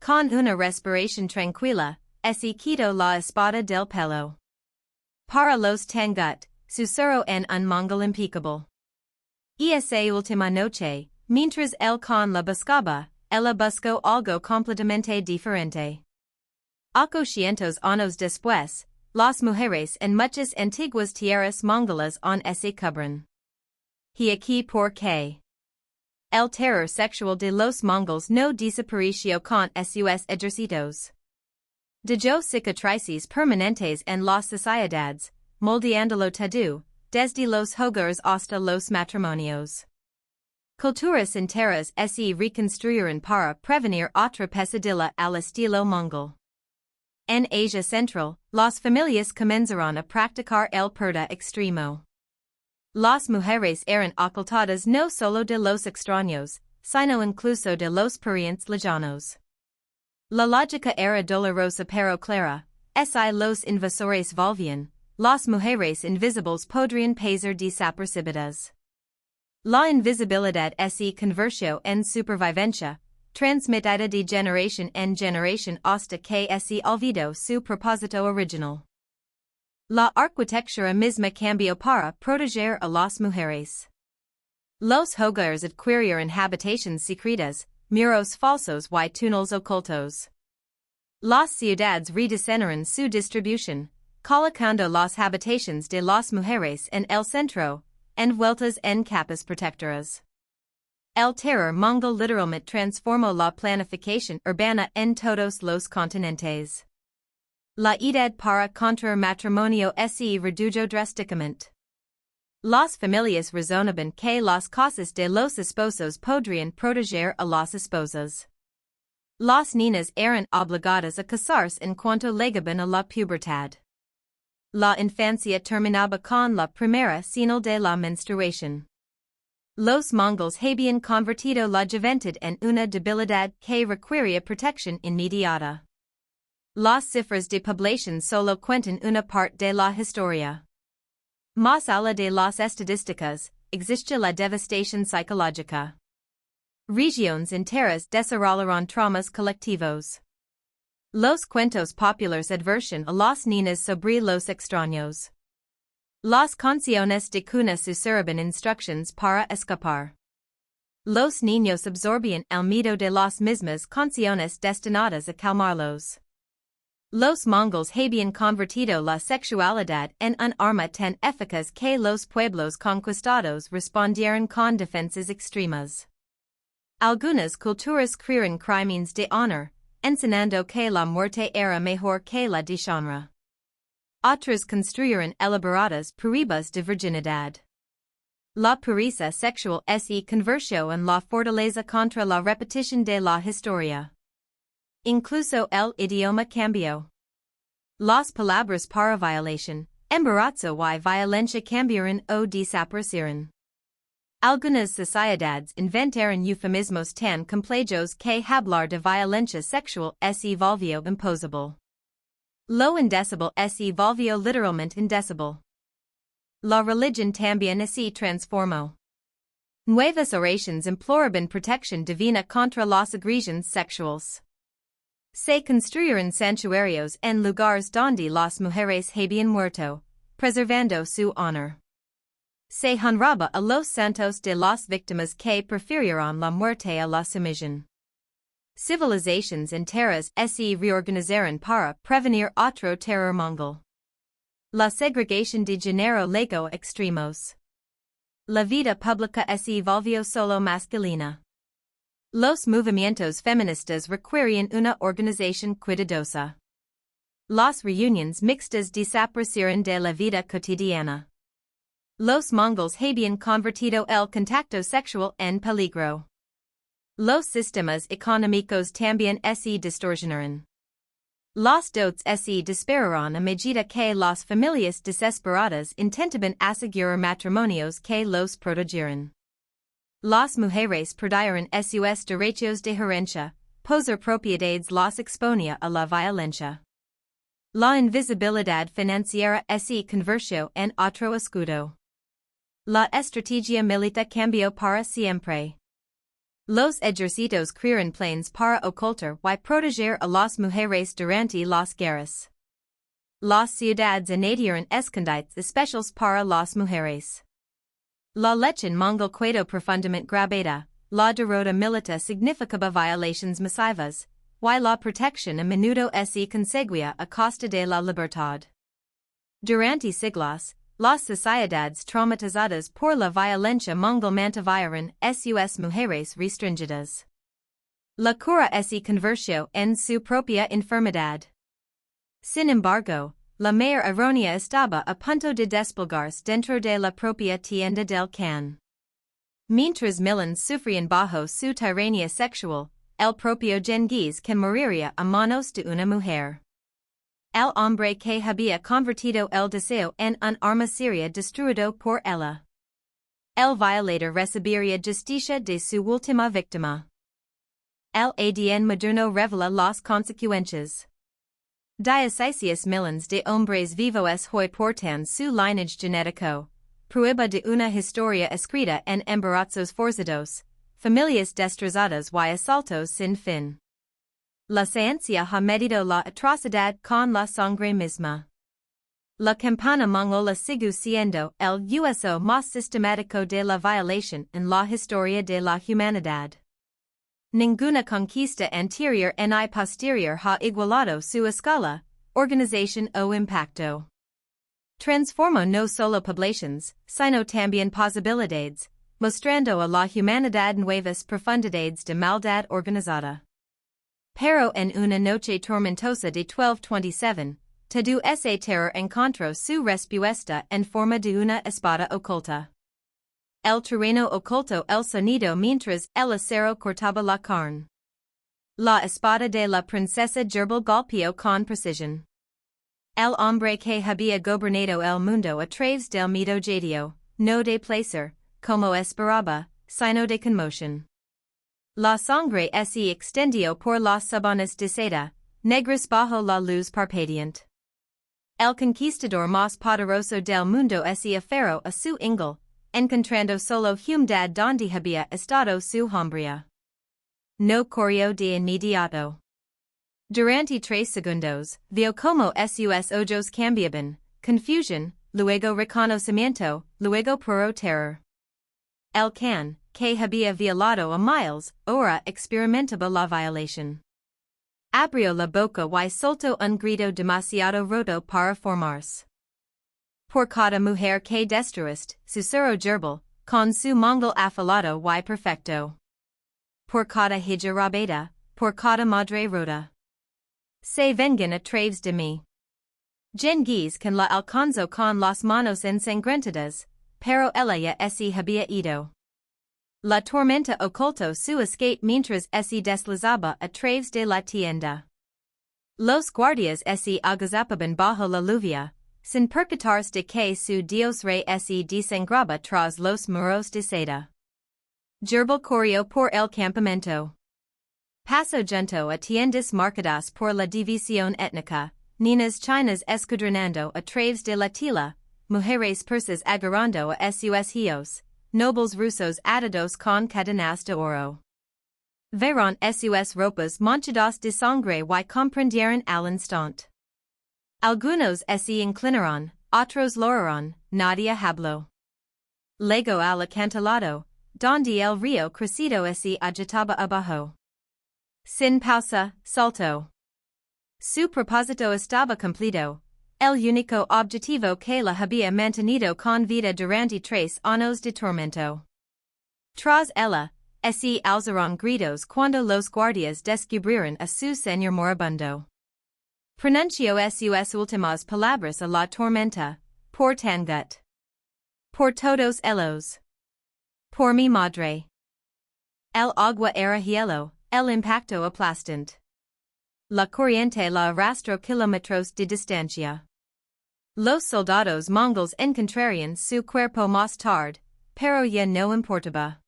Con una respiración tranquila, se quitó la espada del pelo. Para los Tangut, susurró en un mongol impecable. Esa última noche, mientras el Khan la buscaba, ella buscó algo completamente diferente. 800 años después, las mujeres en muchas antiguas tierras mongolas on se cubren. Y aquí por qué. El terror sexual de los mongols no desapareció con sus ejércitos. Dejó cicatrices permanentes en las sociedades, moldeándolo todo, desde los hogares hasta los matrimonios. Culturas enteras se reconstruyeron para prevenir otra pesadilla al estilo mongol. En Asia Central, las familias comenzaron a practicar el purga extremo. Las mujeres eran ocultadas no solo de los extraños, sino incluso de los parientes lejanos. La lógica era dolorosa pero clara, si los invasores volvían, las mujeres invisibles podrían pasar desapercibidas. La invisibilidad se convirtió en supervivencia, transmitida de generación en generación hasta que se olvidó su propósito original. La arquitectura misma cambió para proteger a las mujeres. Los hogares adquirieron habitaciones secretas, muros falsos y túneles ocultos. Las ciudades rediseñaron su distribución, colocando las habitaciones de las mujeres en el centro, envueltas en capas protectoras. El terror mongol literalmente transformó la planificación urbana en todos los continentes. La edad para contraer matrimonio se redujo drásticamente. Las familias razonaban que las casas de los esposos podrían proteger a las esposas. Las niñas eran obligadas a casarse en cuanto llegaban a la pubertad. La infancia terminaba con la primera señal de la menstruación. Los mongols habían convertido la juventud en una debilidad que requería protección inmediata. Las cifras de población solo cuentan una parte de la historia. Más allá de las estadísticas, existe la devastación psicológica. Regiones enteras desarrollaron traumas colectivos. Los cuentos populares advertían a las niñas sobre los extraños. Las canciones de cuna susurban instructions para escapar. Los niños absorbían el miedo de las mismas canciones destinadas a calmarlos. Los mongols habían convertido la sexualidad en un arma tan eficaz que los pueblos conquistados respondieron con defensas extremas. Algunas culturas crearon crímenes de honor, enseñando que la muerte era mejor que la deshonra. Otras construyeron elaboradas pruebas de virginidad. La pureza sexual se convirtió en la fortaleza contra la repetición de la historia. Incluso el idioma cambió. Las palabras para violación, embarazo y violencia cambiaron o desaparecieron. Algunas sociedades inventaron eufemismos tan complejos que hablar de violencia sexual se volvió imposible. Lo indecible se volvió literalmente indecible. La religión también se transformó. Nuevas oraciones imploraban protección divina contra las agresiones sexuales. Se construyeron santuarios en lugares donde las mujeres habían muerto, preservando su honor. Se honraba a los santos de las víctimas que prefirieron la muerte a la sumisión. Civilizations enteras se reorganizaron para prevenir otro terror mongol. La segregación de género llegó a extremos. La vida pública se volvió solo masculina. Los movimientos feministas requerían una organización cuidadosa. Las reuniones mixtas desaparecieron de la vida cotidiana. Los mongols habían convertido el contacto sexual en peligro. Los sistemas económicos también se distorsionaron. Los dotes se dispararon a medida que las familias desesperadas intentaban asegurar matrimonios que los protegieran. Las mujeres perdieron sus derechos de herencia, posar propiedades las exponía a la violencia. La invisibilidad financiera se convirtió en otro escudo. La estrategia militar cambió para siempre. Los ejércitos crearon planes para ocultar y proteger a las mujeres durante las guerras. Las ciudades añadieron escondites especiales para las mujeres. La legión mongol quedó profundamente grabada, la derrota militar significaba violaciones masivas, y la protección a menudo se conseguía a costa de la libertad. Durante siglos, las sociedades traumatizadas por la violencia mongol mantuvieron sus mujeres restringidas. La cura se convirtió en su propia enfermedad. Sin embargo, la mayor ironía estaba a punto de desplegarse dentro de la propia tienda del Khan. Mientras millones sufrían bajo su tiranía sexual, el propio Genghis Khan moriría a manos de una mujer. El hombre que había convertido el deseo en un arma seria destruido por ella. El violador recibiría justicia de su última víctima. El ADN moderno revela las consecuencias. 16 millones de hombres vivos hoy portan su lineage genético, prueba de una historia escrita en embarazos forzados, familias destrozadas y asaltos sin fin. La ciencia ha medido la atrocidad con la sangre misma. La campana mongola sigue siendo el uso más sistemático de la violación en la historia de la humanidad. Ninguna conquista anterior ni posterior ha igualado su escala, organización o impacto. Transformó no solo poblaciones, sino también posibilidades, mostrando a la humanidad nuevas profundidades de maldad organizada. Pero en una noche tormentosa de 1227, todo ese terror encontró su respuesta en forma de una espada oculta. El terreno ocultó el sonido mientras el acero cortaba la carne. La espada de la princesa Gerbil golpeó con precisión. El hombre que había gobernado el mundo a través del miedo jadeó, no de placer, como esperaba, sino de conmoción. La sangre se extendió por las sábanas de seda, negras bajo la luz parpadeante. El conquistador más poderoso del mundo se aferró a su ingel, encontrando solo humedad donde había estado su hombría. No corrió de inmediato. Durante 3 segundos, vio como sus ojos cambiaban, confusión, luego reconocimiento, luego puro terror. El can, que había violado a miles, ahora experimentaba la violación. Abrió la boca y soltó un grito demasiado roto para formarse. Por cada mujer que destruiste, susurró Gerbil, con su mongol afilado y perfecto. Por cada hija rabada, por cada madre rota. Se vengan a través de mí. Genghis Khan la alcanzó con las manos ensangrentadas, pero ella ya había ido. La tormenta ocultó su escape mientras deslizaba a través de la tienda. Los guardias agazapaban bajo la lluvia, sin percatarse de que su dios rey desangraba tras los muros de seda. Gerbil corrió por el campamento. Pasó junto a tiendas marcadas por la división étnica, niñas chinas escudriñando a través de la tela, mujeres persas agarrando a sus hijos, nobles rusos atados con cadenas de oro. Vieron sus ropas manchadas de sangre y comprendieron al instante. Algunos se inclinaron, otros loraron, nadie habló. Luego al acantilado, donde el río crecido se agitaba abajo. Sin pausa, saltó. Su propósito estaba cumplido, el único objetivo que la había mantenido con vida durante 3 años de tormento. Tras ella, se alzaron gritos cuando los guardias descubrieron a su señor moribundo. Pronunció sus últimas palabras a la tormenta, por Tangut. Por todos ellos. Por mi madre. El agua era hielo, el impacto aplastante. La corriente la arrastró kilómetros de distancia. Los soldados mongols encontrarían su cuerpo más tarde, pero ya no importaba.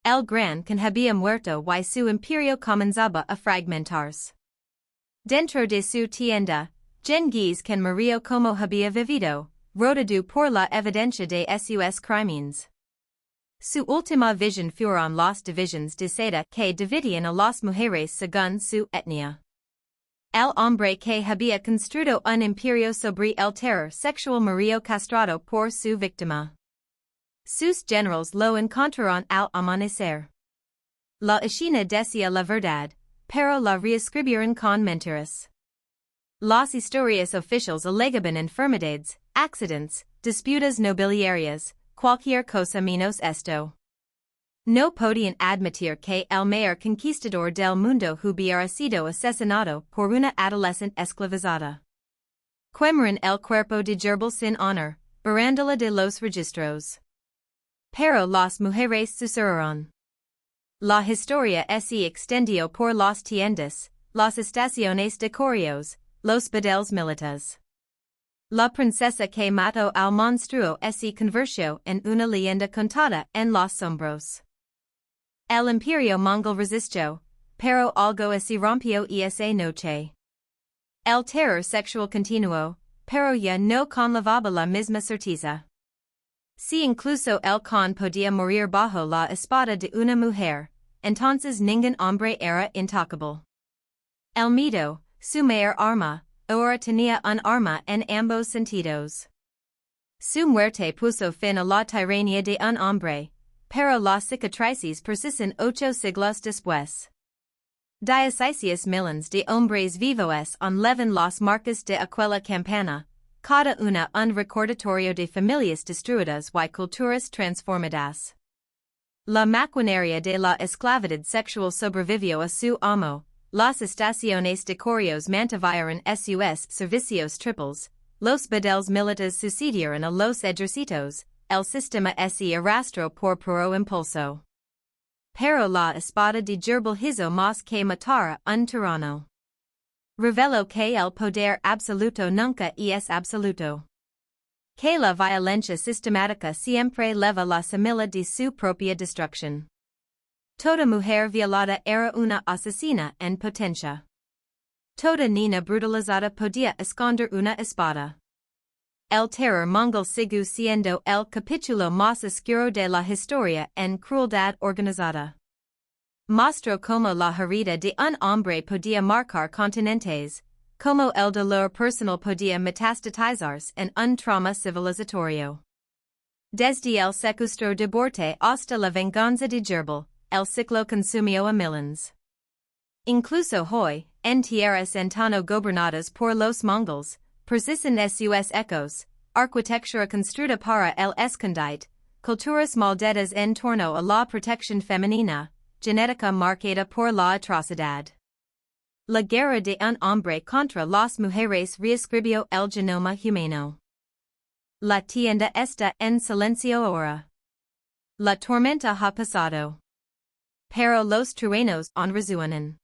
El Gran Khan había muerto y su imperio comenzaba a fragmentarse. Dentro de su tienda, Genghis Khan murió como había vivido, rodeado por la evidencia de sus crímenes. Su última visión fueron las divisiones de seda que dividían a las mujeres según su etnia. El hombre que había construido un imperio sobre el terror sexual murió castrado por su víctima. Sus generals lo encontraron al amanecer. La escena decía la verdad, pero la reescribieron con mentiras. Las historias oficiales alegaban enfermedades, accidentes, disputas nobiliarias, cualquier cosa menos esto. No podían admitir que el mayor conquistador del mundo hubiera sido asesinado por una adolescente esclavizada. Quemaron el cuerpo de Gerbil sin honor, borrándola de los registros. Pero las mujeres susurraron. La historia se extendió por las tiendas, las estaciones de correos, los bordeles militares. La princesa que mató al monstruo se convirtió en una leyenda contada en los sombros. El imperio mongol resistió, pero algo se rompió esa noche. El terror sexual continuó, pero ya no conllevaba la misma certeza. Si incluso el Khan podía morir bajo la espada de una mujer, entonces ningún hombre era intocable. El miedo, su mayor arma, ahora tenía un arma en ambos sentidos. Su muerte puso fin a la tiranía de un hombre, pero las cicatrices persisten 8 siglos después. 16 millones de hombres vivos enlevan las marcas de aquella campana, cada una un recordatorio de familias destruidas y culturas transformadas. La maquinaria de la esclavitud sexual sobrevivió a su amo, las estaciones de correos mantuvieron sus servicios triples, los bordeles militares sucedieron a los ejércitos, el sistema se arrastró por puro impulso. Pero la espada de Gerbil hizo más que matar a un tirano. Reveló que el poder absoluto nunca es absoluto. Que la violencia sistemática siempre leva la semilla de su propia destrucción. Toda mujer violada era una asesina en potencia. Toda niña brutalizada podía esconder una espada. El terror mongol sigue siendo el capítulo más oscuro de la historia en crueldad organizada. Mostró cómo la herida de un hombre podía marcar continentes, como el dolor personal podía metastatizarse en un trauma civilizatorio. Desde el secuestro de Borte hasta la venganza de Gerbel, el ciclo consumió a millones. Incluso hoy, en tierras antano gobernadas por los mongols, persisten sus ecos, arquitectura construida para el escondite, culturas maldedas en torno a la protección femenina, genética marcada por la atrocidad. La guerra de un hombre contra las mujeres reescribió el genoma humano. La tienda está en silencio ahora. La tormenta ha pasado. Pero los truenos han resuenan.